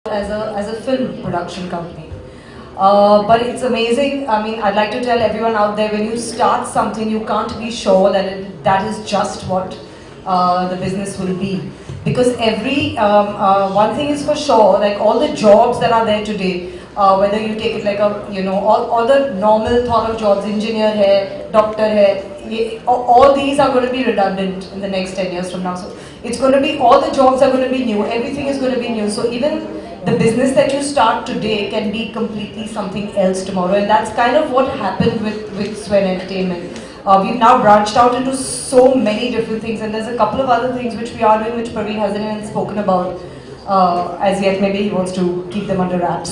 as a film production company. But it's amazing. I mean, I'd like to tell everyone out there, when you start something, you can't be sure that that is just what the business will be. Because one thing is for sure, like all the jobs that are there today, whether you take it like all the normal thought of jobs, engineer hai, doctor hai, all these are going to be redundant in the next 10 years from now. So it's going to be, all the jobs are going to be new, everything is going to be new. So even the business that you start today can be completely something else tomorrow, and that's kind of what happened with Sven Entertainment. We've now branched out into so many different things, and there's a couple of other things which we are doing which Parvin hasn't even spoken about as yet. Maybe he wants to keep them under wraps.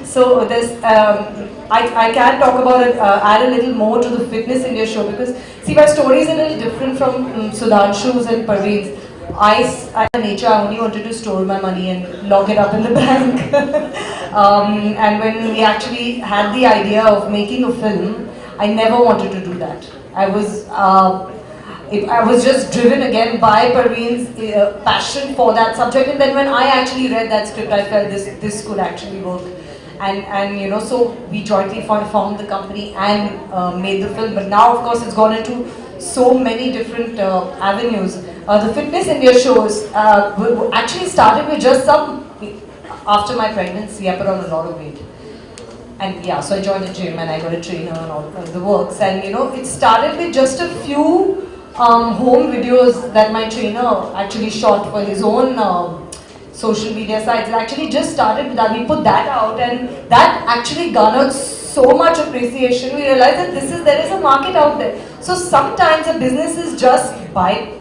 So there's, I can talk about it, add a little more to the Fitness India show, because see, my story is a little different from Sudhanshu's and Parvin's. By nature, I only wanted to store my money and lock it up in the bank. And when we actually had the idea of making a film, I never wanted to do that. I was just driven again by Parvin's passion for that subject, and then when I actually read that script, I felt this could actually work. And so we jointly formed the company and made the film. But now, of course, it's gone into so many different avenues. The Fitness India shows actually started with just after my pregnancy, I put on a lot of weight. And yeah, so I joined a gym and I got a trainer and all the works. And it started with just a few home videos that my trainer actually shot for his own social media sites. It actually just started with that. We put that out, and that actually garnered so much appreciation. We realized that there is a market out there. So sometimes a business is just by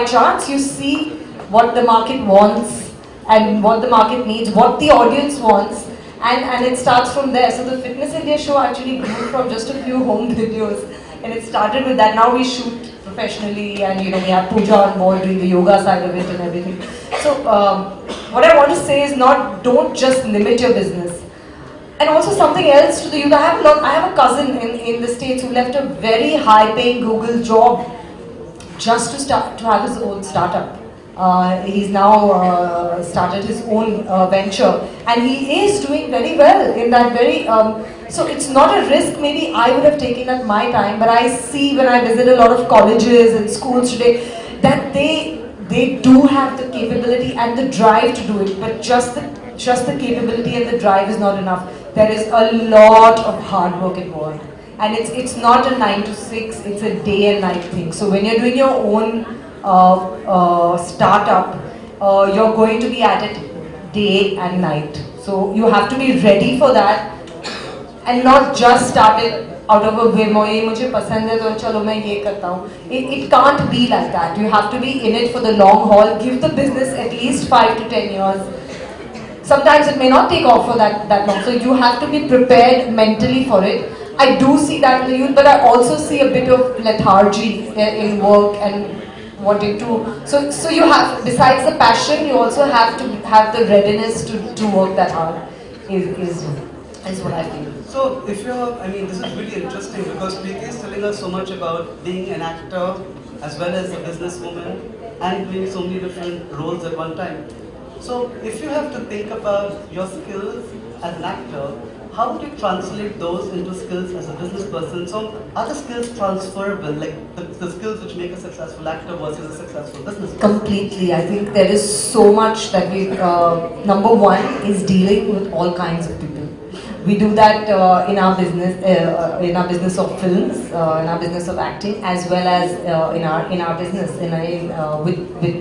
chance. You see what the market wants and what the market needs, what the audience wants, and it starts from there. So the Fitness India show actually grew from just a few home videos, and it started with that. Now we shoot professionally, and we have Pooja on board doing the yoga side of it and everything. So what I want to say is, don't just limit your business. And also something else to the youth. I have a cousin in the States who left a very high-paying Google job just to have his own startup. He's now started his own venture, and he is doing very well in that very. So it's not a risk maybe I would have taken at my time, but I see when I visit a lot of colleges and schools today that they do have the capability and the drive to do it, but just the capability and the drive is not enough. There is a lot of hard work involved, and it's not a 9 to 6, it's a day and night thing. So when you're doing your own startup, you're going to be at it day and night. So you have to be ready for that, and not just start it out of a whim or mujhe pasand hai to chalo main ye karta hu. It can't be like that. You have to be in it for the long haul. Give the business at least 5 to 10 years. Sometimes it may not take off for that long. So you have to be prepared mentally for it. I do see that in the youth, but I also see a bit of lethargy in work and wanting to. So you have, besides the passion, you also have to have the readiness to work that hard. Is what I feel. So this is really interesting, because Preeti is telling us so much about being an actor as well as a businesswoman and doing so many different roles at one time. So if you have to think about your skills as an actor, how would you translate those into skills as a business person? So are the skills transferable, like the skills which make a successful actor versus a successful business person? Completely. I think there is so much that we, number one is dealing with all kinds of people. We do that in our business of films, in our business of acting, as well as in our business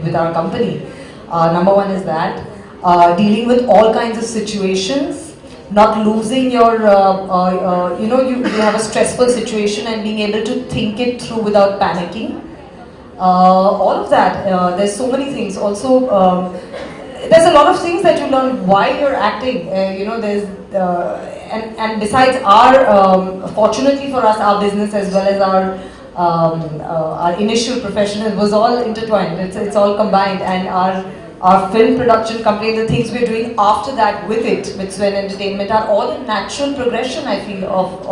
with our company. Number one is that dealing with all kinds of situations, not losing your, you have a stressful situation and being able to think it through without panicking. All of that. There's so many things. Also, there's a lot of things that you learn while you're acting. There's and besides fortunately for us, our business as well as our initial profession, it was all intertwined. It's all combined, and our film production company, the things we're doing after that with Sven Entertainment, are all a natural progression, I feel, of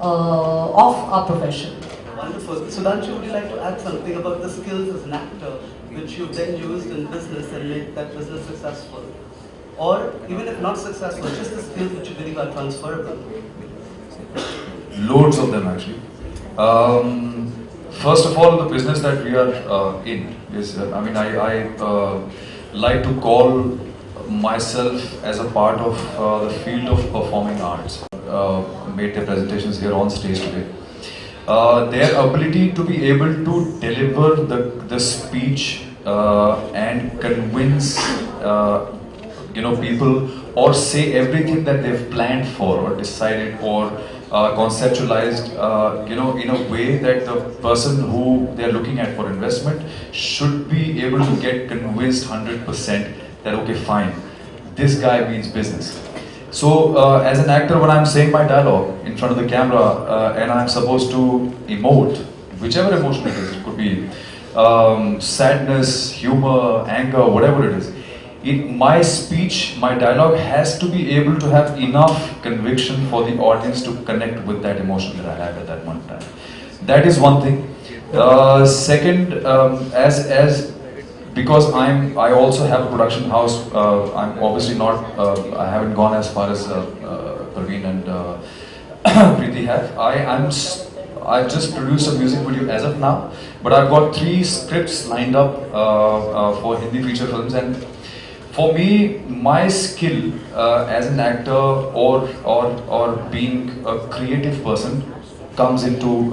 our profession. Wonderful. Sudhanshu, would you like to add something about the skills as an actor, which you've then used in business and made that business successful? or even if not successful, just the skills which you believe are transferable? Loads of them actually. First of all, the business that we are in is, I like to call myself as a part of the field of performing arts. Made their presentations here on stage today. Their ability to be able to deliver the speech and convince people, or say everything that they've planned for or decided or conceptualized in a way that the person who they're looking at for investment should be able to get convinced 100% that okay, fine, this guy means business. So as an actor, when I'm saying my dialogue in front of the camera and I'm supposed to emote, whichever emotion it is, it could be sadness, humor, anger, whatever it is, my speech, my dialogue has to be able to have enough conviction for the audience to connect with that emotion that I have at that moment in time. That is one thing. Second, because I also have a production house. I'm obviously not. I haven't gone as far as Parvin and Preeti have. I've just produced a music video as of now, but I've got 3 scripts lined up for Hindi feature films. And for me, my skill as an actor or being a creative person comes into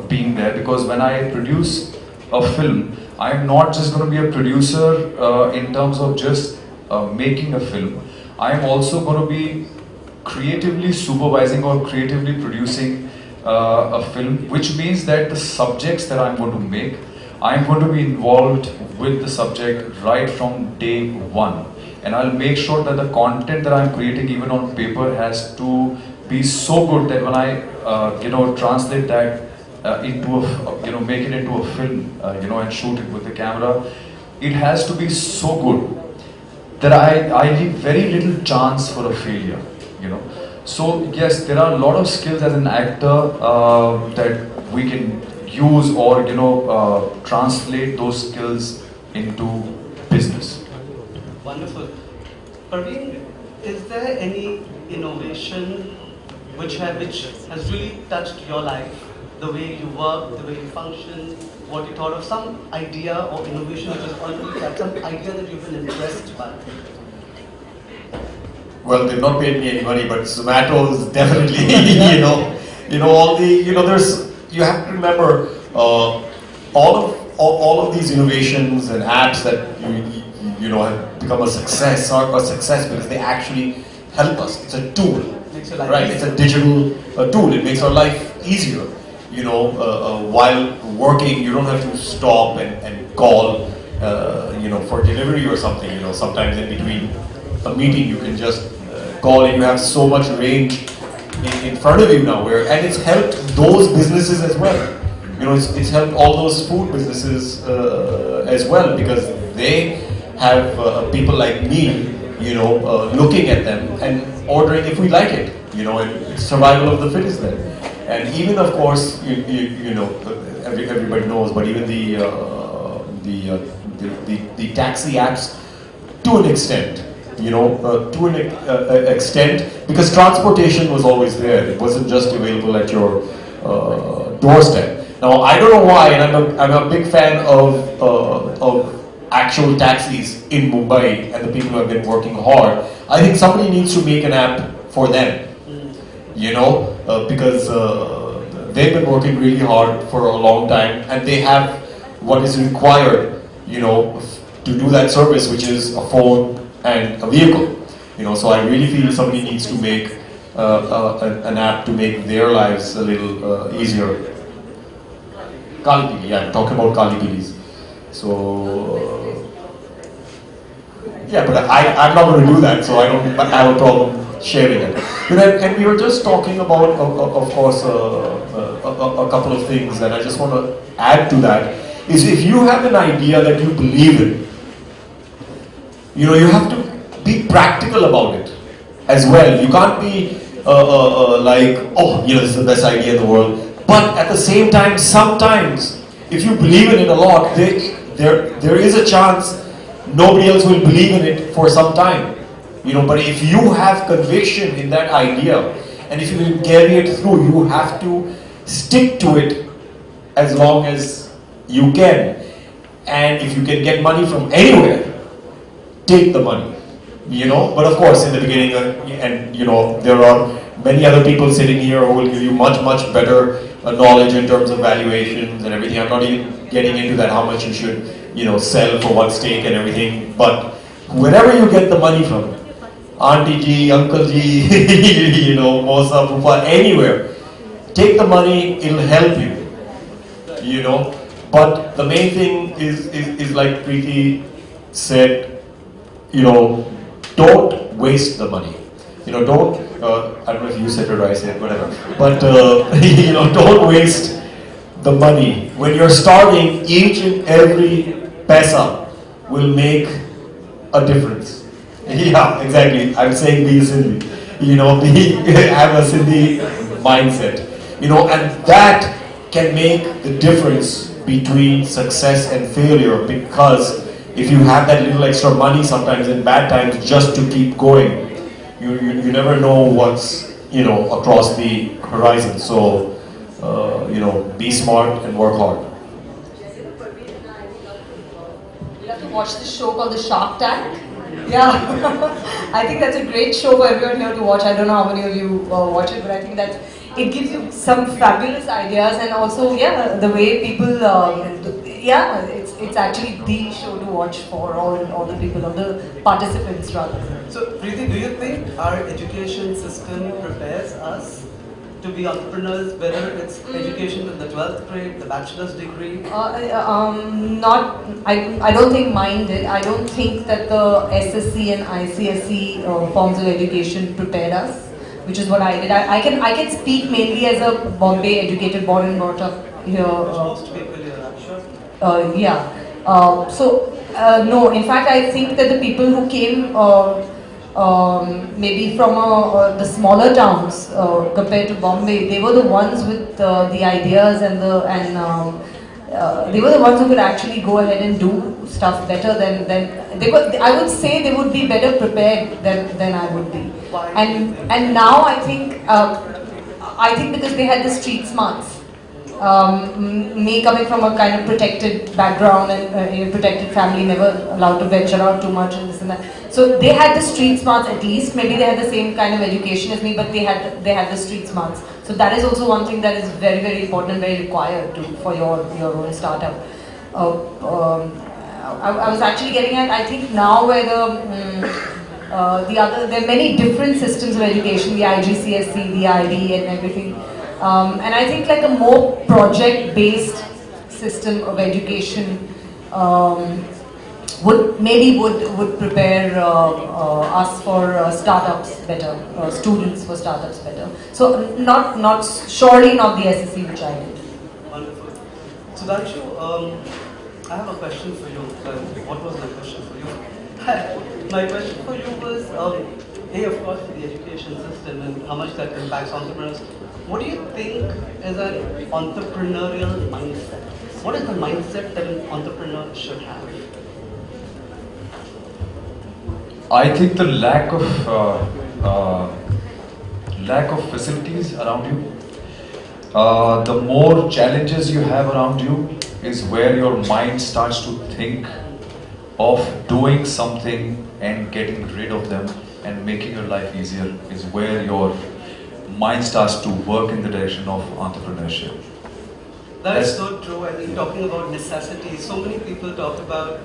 being there, because when I produce a film, I'm not just going to be a producer in terms of just making a film. I'm also going to be creatively supervising or creatively producing a film, which means that the subjects that I'm going to make, I'm going to be involved with the subject right from day one. And I'll make sure that the content that I'm creating, even on paper, has to be so good that when I translate that into a, make it into a film, and shoot it with the camera, it has to be so good that I leave very little chance for a failure, So yes, there are a lot of skills as an actor that we can use or translate those skills into business. Wonderful. Parvin, is there any innovation which has really touched your life? The way you work, the way you function, what you thought of, some idea or innovation which has already had some idea that you've been impressed by? Well, they've not paid me any money, but Zomato is definitely, you have to remember, all of these innovations and apps that have become a success are a success because they actually help us. It's a tool, right? It's a digital tool. It makes our life easier. While working, you don't have to stop and call, for delivery or something. Sometimes in between a meeting, you can just call, and you have so much range in front of you now. And it's helped those businesses as well. It's helped all those food businesses as well, because they have people like me, looking at them and ordering if we like it. And it's survival of the fittest then. And even, of course, everybody knows, but even the taxi apps, to an extent, because transportation was always there. It wasn't just available at your doorstep. Now, I don't know why, and I'm a big fan of actual taxis in Mumbai and the people who have been working hard. I think somebody needs to make an app for them. Because they've been working really hard for a long time, and they have what is required, to do that service, which is a phone and a vehicle. So I really feel somebody needs to make an app to make their lives a little easier. Kali Pili, yeah, I'm talking about Kali Pilis. So yeah, but I'm not going to do that, so I don't have a problem sharing it. And we were just talking about, of course, a couple of things, and I just want to add to that, is if you have an idea that you believe in, you have to be practical about it as well. You can't be like, oh, this is the best idea in the world. But at the same time, sometimes, if you believe in it a lot, there is a chance nobody else will believe in it for some time. But if you have conviction in that idea, and if you will carry it through, you have to stick to it as long as you can. And if you can get money from anywhere, take the money. But of course, in the beginning, there are many other people sitting here who will give you much, much better knowledge in terms of valuations and everything. I'm not even getting into that, how much you should, sell for one stake and everything. But wherever you get the money from, Auntie Ji, Uncle Ji, Mosa, Pupa, anywhere, take the money, it'll help you, But the main thing is like Preeti said, don't waste the money. Don't, I don't know if you said it or I said, whatever. But, don't waste the money. When you're starting, each and every paisa will make a difference. Yeah, exactly. I'm saying be Sindhi. Have a Sindhi mindset. And that can make the difference between success and failure, because if you have that little extra money sometimes in bad times just to keep going, you never know what's across the horizon. So be smart and work hard. You have to watch this show called The Shark Tank. Yeah, I think that's a great show for everyone here to watch. I don't know how many of you watch it, but I think that it gives you some fabulous ideas, and also, the way people, it's actually the show to watch for all the people, all the participants rather. So, Preeti, do you think our education system prepares us to be entrepreneurs, whether it's education in the 12th grade, the bachelor's degree? I don't think mine did. I don't think that the SSC and ICSE forms of education prepared us, which is what I did. I can speak mainly as a Bombay educated, born and brought up here. Most people here, I'm sure. No, in fact, I think that the people who came maybe from the smaller towns compared to Bombay, they were the ones with the ideas and they were the ones who could actually go ahead and do stuff better than they were. I would say they would be better prepared than I would be. And now I think because they had the street smarts. Me coming from a kind of protected background and protected family, never allowed to venture out too much and this and that. So they had the street smarts at least. Maybe they had the same kind of education as me, but they had the street smarts. So that is also one thing that is very, very important and very required for your own startup. I was actually getting at, I think now where there are many different systems of education, the IGCSE, the IB and everything. And I think like a more project-based system of education would prepare us for startups better, students for startups better. So surely not the SSC which I did. Wonderful. Sudhanshu, I have a question for you. What was my question for you? My question for you was, of course, the education system and how much that impacts entrepreneurs. What do you think is an entrepreneurial mindset? What is the mindset that an entrepreneur should have? I think the lack of facilities around you, the more challenges you have around you, is where your mind starts to think of doing something and getting rid of them and making your life easier, is where your mind starts to work in the direction of entrepreneurship. That is so true. I mean, talking about necessity, so many people talk about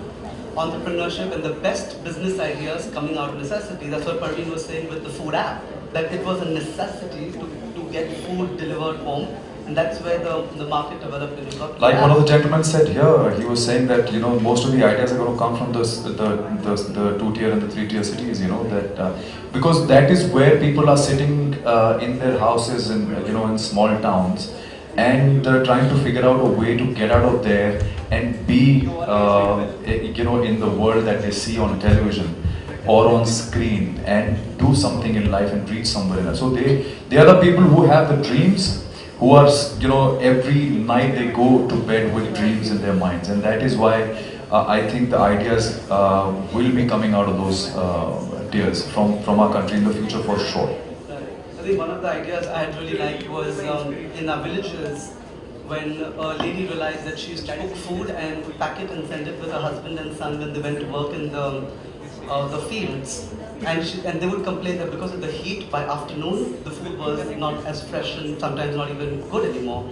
entrepreneurship and the best business ideas coming out of necessity. That's what Parvin was saying with the food app, that it was a necessity to get food delivered home, and that's where the market developed. And like one of the gentlemen said here, he was saying that most of the ideas are going to come from the 2-tier and the 3-tier cities. That because that is where people are sitting in their houses in small towns and trying to figure out a way to get out of there and be in the world that they see on television or on screen and do something in life and reach somewhere in life. So they are the people who have the dreams, who are every night they go to bed with dreams in their minds, and that is why I think the ideas will be coming out of those tiers from our country in the future for sure. I think one of the ideas I had really liked was in our villages, when a lady realized that she used to cook food and pack it and send it with her husband and son when they went to work in the fields. And they would complain that because of the heat, by afternoon, the food was not as fresh and sometimes not even good anymore.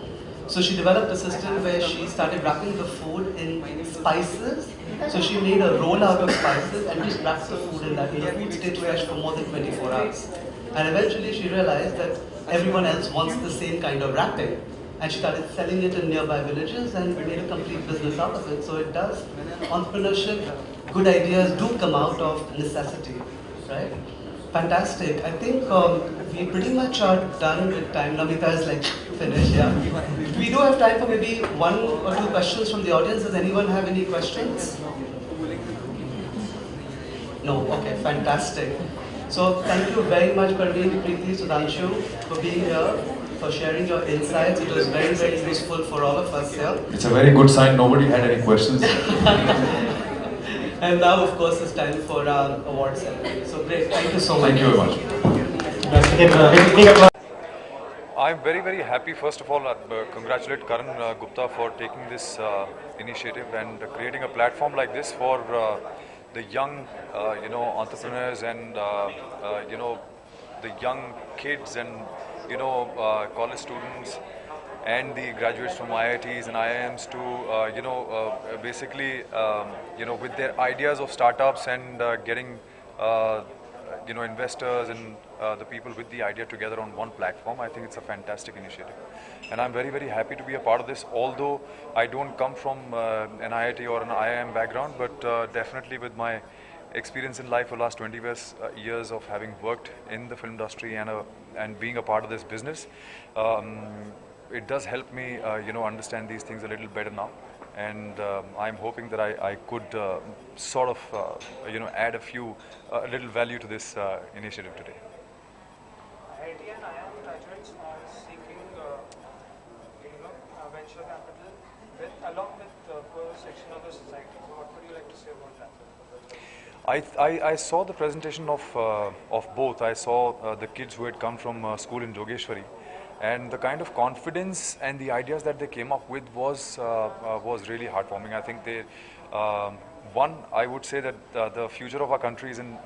So she developed a system where she started wrapping the food in spices. So she made a roll out of spices and just wrapped the food in that. And the food stayed fresh for more than 24 hours. And eventually she realized that everyone else wants the same kind of wrapping. And she started selling it in nearby villages and made a complete business out of it. So it does. Entrepreneurship, good ideas do come out of necessity, right? Fantastic. I think we pretty much are done with time. Namita is like finished, yeah. We do have time for maybe 1 or 2 questions from the audience. Does anyone have any questions? No? Okay, fantastic. So thank you very much, Parvin, Preeti, Sudhanshu, for being here, for sharing your insights. It was very, very useful for all of us here. It's a very good sign nobody had any questions. And now, of course, it's time for our award ceremony. So great, thank you so much. Thank you very much. I'm very, very happy. First of all, congratulate Karan Gupta for taking this initiative and creating a platform like this for the young, entrepreneurs and the young kids and college students and the graduates from IITs and IIMs to basically with their ideas of startups and getting investors and the people with the idea together on one platform. I think it's a fantastic initiative, and I'm very, very happy to be a part of this. Although I don't come from an IIT or an IIM background, but definitely with my experience in life for the last 20 years of having worked in the film industry and being a part of this business, it does help me understand these things a little better now. And I'm hoping that I could sort of add a little value to this initiative today. IIT and IIM graduates are seeking venture capital along with the poor section of the society. So what would you like to say about that? I saw the presentation of both. I saw the kids who had come from school in Jogeshwari, and the kind of confidence and the ideas that they came up with was really heartwarming. I think they, one, I would say that the future of our country is in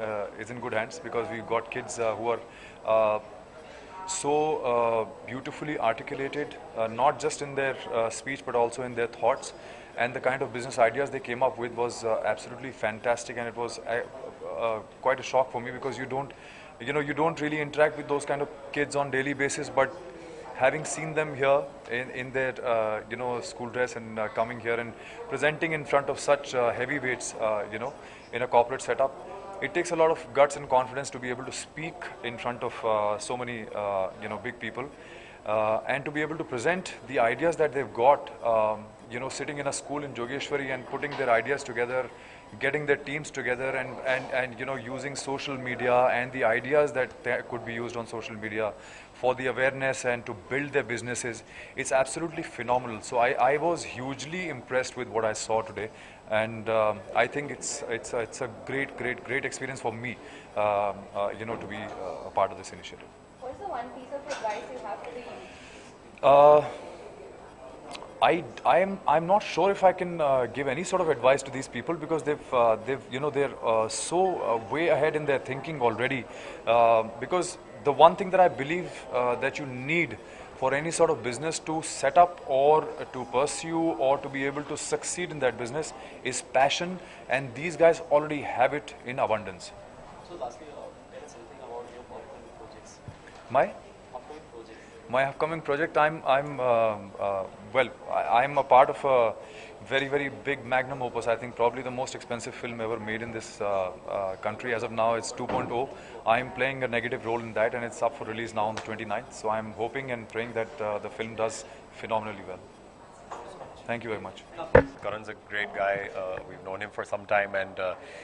good hands, because we've got kids who are so beautifully articulated, not just in their speech but also in their thoughts. And the kind of business ideas they came up with was absolutely fantastic, and it was quite a shock for me, because you don't really interact with those kind of kids on daily basis. But having seen them here in their school dress and coming here and presenting in front of such heavyweights, in a corporate setup, it takes a lot of guts and confidence to be able to speak in front of so many big people, and to be able to present the ideas that they've got. Sitting in a school in Jogeshwari and putting their ideas together, getting their teams together, and using social media and the ideas that could be used on social media for the awareness and to build their businesses. It's absolutely phenomenal. So I was hugely impressed with what I saw today, and I think it's a great experience for me, to be a part of this initiative. What's the one piece of advice you have for the youth? I'm not sure if I can give any sort of advice to these people, because they're so way ahead in their thinking already. Because the one thing that I believe that you need for any sort of business to set up or to pursue or to be able to succeed in that business is passion, and these guys already have it in abundance. So lastly, tell us something about your upcoming projects. My upcoming project, I'm a part of a very, very big magnum opus. I think probably the most expensive film ever made in this country. As of now, it's 2.0. I'm playing a negative role in that, and it's up for release now on the 29th. So I'm hoping and praying that the film does phenomenally well. Thank you very much. Karan's a great guy. We've known him for some time, and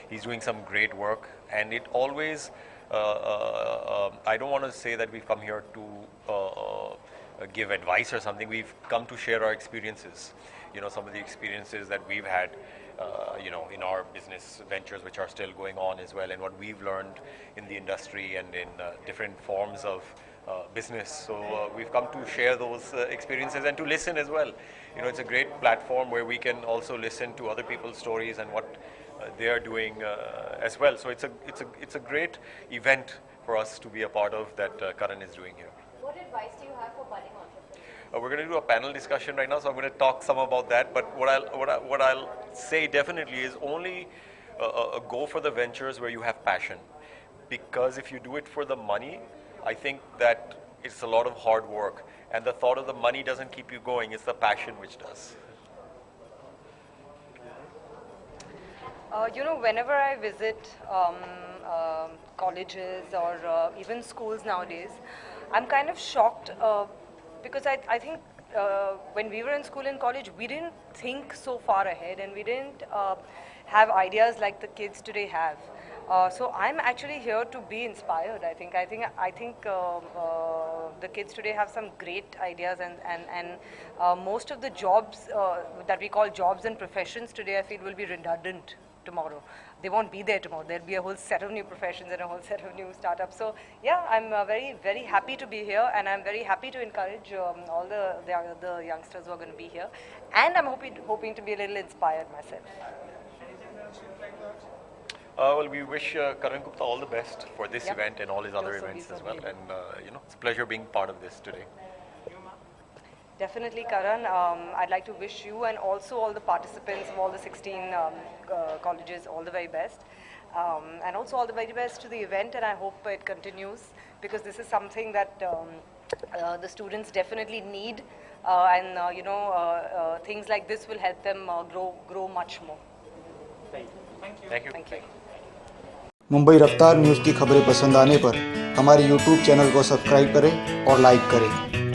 he's doing some great work. And it always, I don't want to say that we've come here to give advice or something. We've come to share our experiences. Some of the experiences that we've had in our business ventures which are still going on as well, and what we've learned in the industry and in different forms of business. So we've come to share those experiences and to listen as well. It's a great platform where we can also listen to other people's stories and what they are doing as well. So it's a great event for us to be a part of that Karan is doing here. What advice do you have for budding entrepreneurs? We're going to do a panel discussion right now, so I'm going to talk some about that. But what I'll say definitely is only go for the ventures where you have passion, because if you do it for the money, I think that it's a lot of hard work, and the thought of the money doesn't keep you going. It's the passion which does. Whenever I visit colleges or even schools nowadays, I'm kind of shocked because I think when we were in school and college, we didn't think so far ahead, and we didn't have ideas like the kids today have. So I'm actually here to be inspired. I think the kids today have some great ideas, and most of the jobs that we call jobs and professions today, I feel, will be redundant tomorrow. They won't be there tomorrow. There'll be a whole set of new professions and a whole set of new startups. So yeah, I'm very, very happy to be here, and I'm very happy to encourage all the youngsters who are going to be here. And I'm hoping to be a little inspired myself. Well, we wish Karan Gupta all the best for this event and all his other events as well. And it's a pleasure being part of this today. Definitely, Karan. I'd like to wish you and also all the participants of all the 16 colleges all the very best. And also all the very best to the event, and I hope it continues, because this is something that the students definitely need, and things like this will help them grow much more. Thank you. Thank you. Mumbai रफ्तार news की खबरें पसंद आने पर हमारे YouTube channel को subscribe करें और लाइक करें।